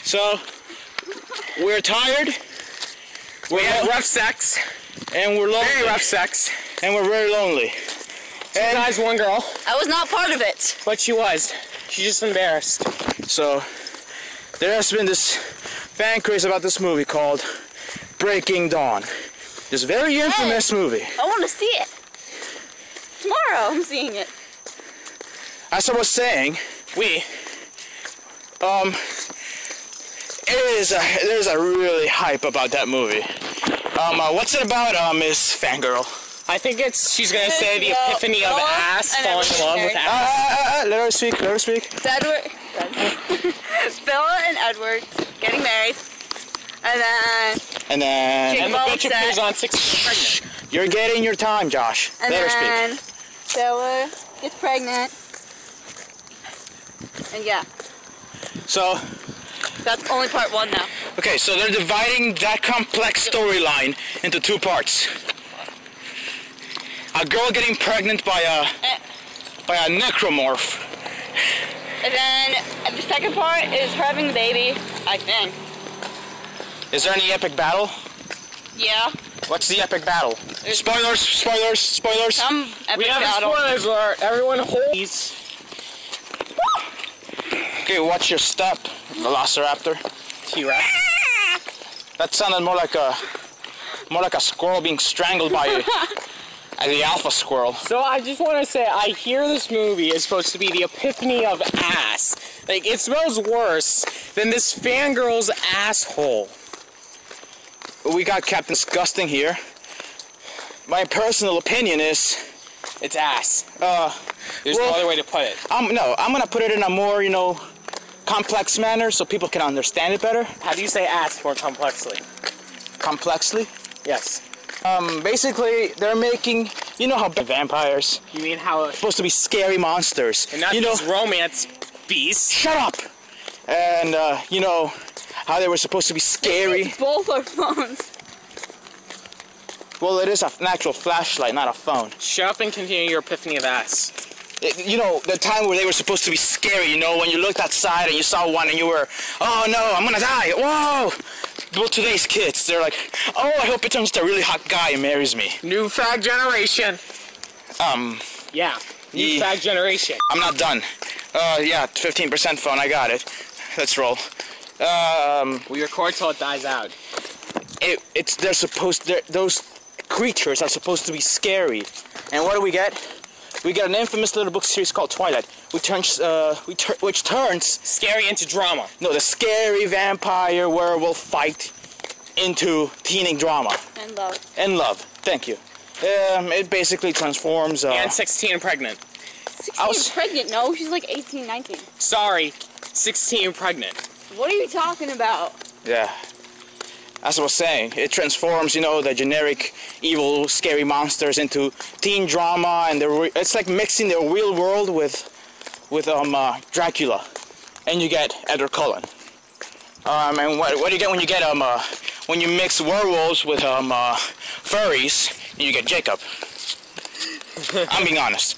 So, we're tired. We had rough sex. And we're lonely. Very rough sex. And we're very lonely. Two guys, one girl. I was not part of it. But she was. She's just embarrassed. So, there has been this fan craze about this movie called Breaking Dawn. This very infamous movie. I want to see it. Tomorrow I'm seeing it. As I was saying, there's a really hype about that movie. What's it about, Miss Fangirl? I think she's gonna say the epiphany of ass, falling in love with ass. Let her speak, let her speak. It's Edward. Bella and Edward getting married. And the bitch appears on 16 pregnant. You're getting your time, Josh. And let her then speak. Bella gets pregnant. And yeah. So that's only part one now. Okay, so they're dividing that complex storyline into two parts. A girl getting pregnant by a necromorph. And then the second part is her having the baby, I think. Is there any epic battle? Yeah. What's the epic battle? Spoilers, spoilers, spoilers. Some epic we have battle. Spoilers alert. Everyone hold these. Okay, watch your step, Velociraptor. T-Rex. That sounded more like a squirrel being strangled by the alpha squirrel. So I just want to say, I hear this movie is supposed to be the epiphany of ass. Like, it smells worse than this fangirl's asshole. We got Captain Disgusting here. My personal opinion is it's ass. There's no other way to put it. I'm gonna put it in a more, complex manner so people can understand it better. How do you say ass more complexly? Complexly? Yes. Basically, they're making, how vampires. You mean how supposed to be scary monsters. And not these romance beasts. Shut up! And, how they were supposed to be scary. Both our phones. Well, it is an actual flashlight, not a phone. Shut up and continue your epiphany of ass. The time where they were supposed to be scary, when you looked outside and you saw one and you were, oh no, I'm gonna die, whoa! Well, today's kids, they're like, oh, I hope it turns to a really hot guy and marries me. New fag generation. Yeah, new fag generation. I'm not done. Yeah, 15% phone, I got it. Let's roll. We record till it dies out. Those creatures are supposed to be scary. And what do we get? We get an infamous little book series called Twilight, which turns scary into drama. No, the scary vampire werewolf fight into teenage drama. And love. And love. Thank you. It basically transforms. And 16 pregnant. 16 pregnant? No, she's like 18, 19. Sorry, 16 pregnant. What are you talking about? Yeah. As I was saying, it transforms, the generic evil, scary monsters into teen drama, and it's like mixing the real world with Dracula, and you get Edward Cullen. And what do you get when you get when you mix werewolves with furries, and you get Jacob? I'm being honest.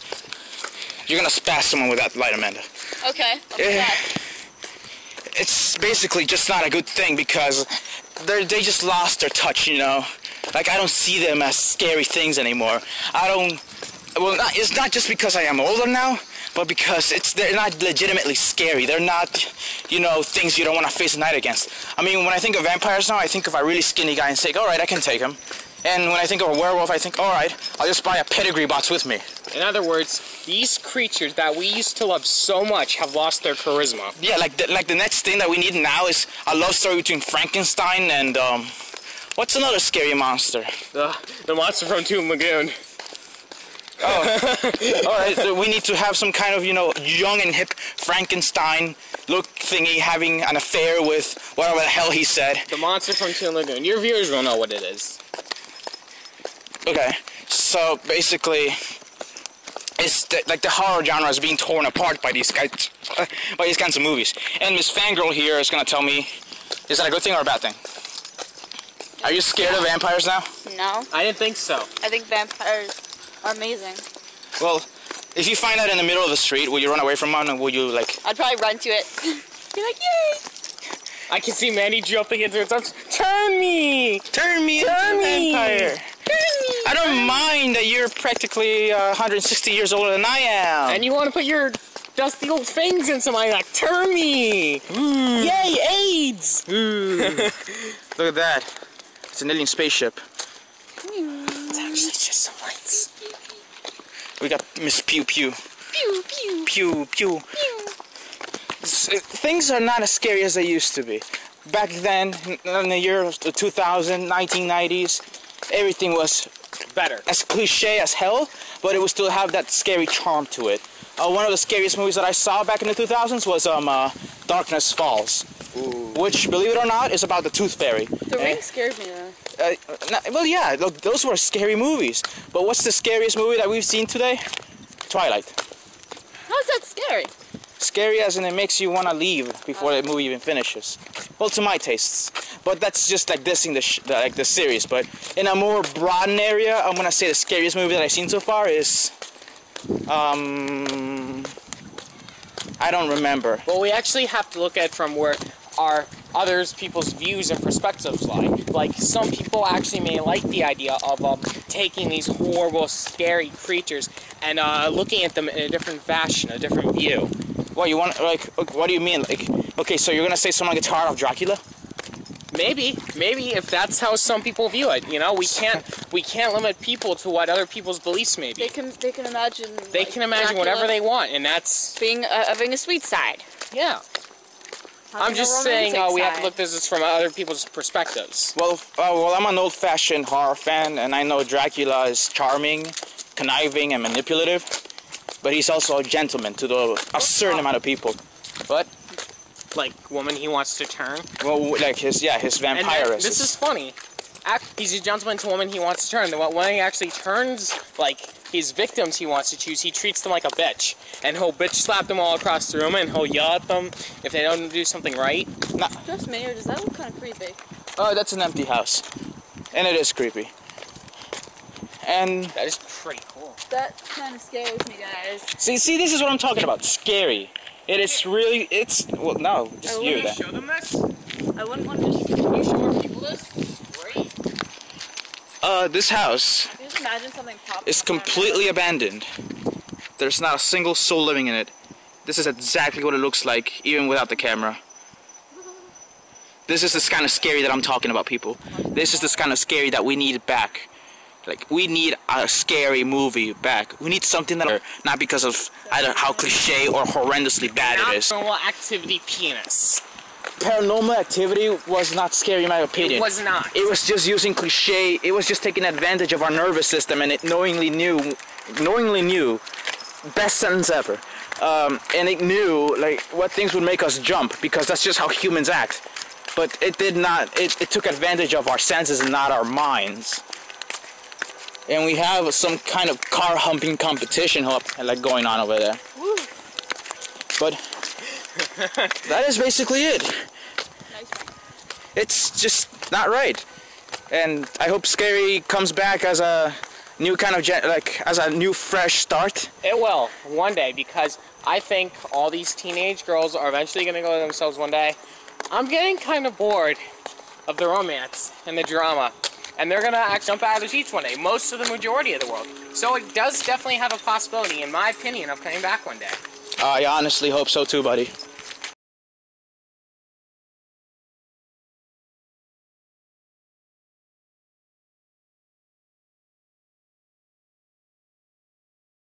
You're gonna spaz someone with that light, Amanda. Okay. I'll be back. It's basically just not a good thing because they just lost their touch, Like, I don't see them as scary things anymore. It's not just because I am older now, but because they're not legitimately scary. They're not, things you don't want to face a night against. I mean, when I think of vampires now, I think of a really skinny guy and say, all right, I can take him. And when I think of a werewolf, I think, all right, I'll just buy a pedigree box with me. In other words, these creatures that we used to love so much have lost their charisma. Yeah, like the next thing that we need now is a love story between Frankenstein and, what's another scary monster? The monster from Toon Lagoon. Oh, all right, so we need to have some kind of, young and hip Frankenstein look thingy having an affair with whatever the hell he said. The monster from Toon Lagoon. Your viewers will know what it is. Okay, so basically, it's like the horror genre is being torn apart by these guys, by these kinds of movies. And Miss Fangirl here is gonna tell me, is that a good thing or a bad thing? Are you scared of vampires now? No. I didn't think so. I think vampires are amazing. Well, if you find that in the middle of the street, will you run away from one, or will you, like... I'd probably run to it. Be like, yay! I can see Mandy jumping into its arms. Turn me! Turn me into a vampire. I don't mind that you're practically 160 years older than I am. And you want to put your dusty old fangs into my neck. Turn me! Ooh. Yay, AIDS! Ooh. Look at that. It's an alien spaceship. It's actually just some lights. We got Miss Pew Pew. Pew, pew, Pew Pew. pew. Things are not as scary as they used to be. Back then, in the year of 2000, 1990s, everything was Better. as cliche as hell, but it would still have that scary charm to it. One of the scariest movies that I saw back in the 2000s was Darkness Falls, which, believe it or not, is about the Tooth Fairy. The Ring scared me though. Well, yeah, those were scary movies. But what's the scariest movie that we've seen today? Twilight. How's that scary? Scary as in it makes you want to leave before the movie even finishes. Well, to my tastes. But that's just like dissing the series. But in a more broadened area, I'm gonna say the scariest movie that I've seen so far is I don't remember. Well, we actually have to look at it from where our people's views and perspectives lie. Like, some people actually may like the idea of taking these horrible, scary creatures and looking at them in a different fashion, a different view. What you want? Like, what do you mean? Like, okay, so you're gonna say someone gets tired of Dracula? Maybe if that's how some people view it. You know, we can't limit people to what other people's beliefs may be. They can imagine. They can imagine whatever they want, and that's having a sweet side. yeah. I'm just saying we have to look at this from other people's perspectives. Well, I'm an old-fashioned horror fan, and I know Dracula is charming, conniving, and manipulative, but he's also a gentleman to a certain amount of people. But Like, woman he wants to turn. well, like his vampire. And this is funny. He's a gentleman to woman he wants to turn. When he actually turns, like, his victims he wants to choose, he treats them like a bitch. And he'll bitch slap them all across the room, and he'll yell at them if they don't do something right. Nah. Just me, or does that look kind of creepy? Oh, that's an empty house. And it is creepy. And That is pretty cool. That kind of scares me, guys. see, this is what I'm talking about. Scary. It is really. It's well, no, just you. That. Show them this? I wouldn't want to. Can you show more people this? Great. This house Can you just imagine something popping? is completely abandoned. There's not a single soul living in it. This is exactly what it looks like, even without the camera. This is this kind of scary that I'm talking about, people. This is this kind of scary that we need back. Like, we need a scary movie back. We need something that, not because of either how cliche or horrendously bad it is. Paranormal Activity penis. Paranormal Activity was not scary in my opinion. It was not. It was just using cliche. It was just taking advantage of our nervous system, and it knowingly knew, best sentence ever. And it knew like what things would make us jump, because that's just how humans act. But it did not. It took advantage of our senses and not our minds. And we have some kind of car humping competition like going on over there. Woo. But that is basically it. Nice one. It's just not right. And I hope Scary comes back as a new kind of as a new fresh start. It will, one day, because I think all these teenage girls are eventually going to go to themselves one day. I'm getting kind of bored of the romance and the drama. And they're going to jump out of the seats one day, most of the majority of the world. So it does definitely have a possibility, in my opinion, of coming back one day. I honestly hope so too, buddy.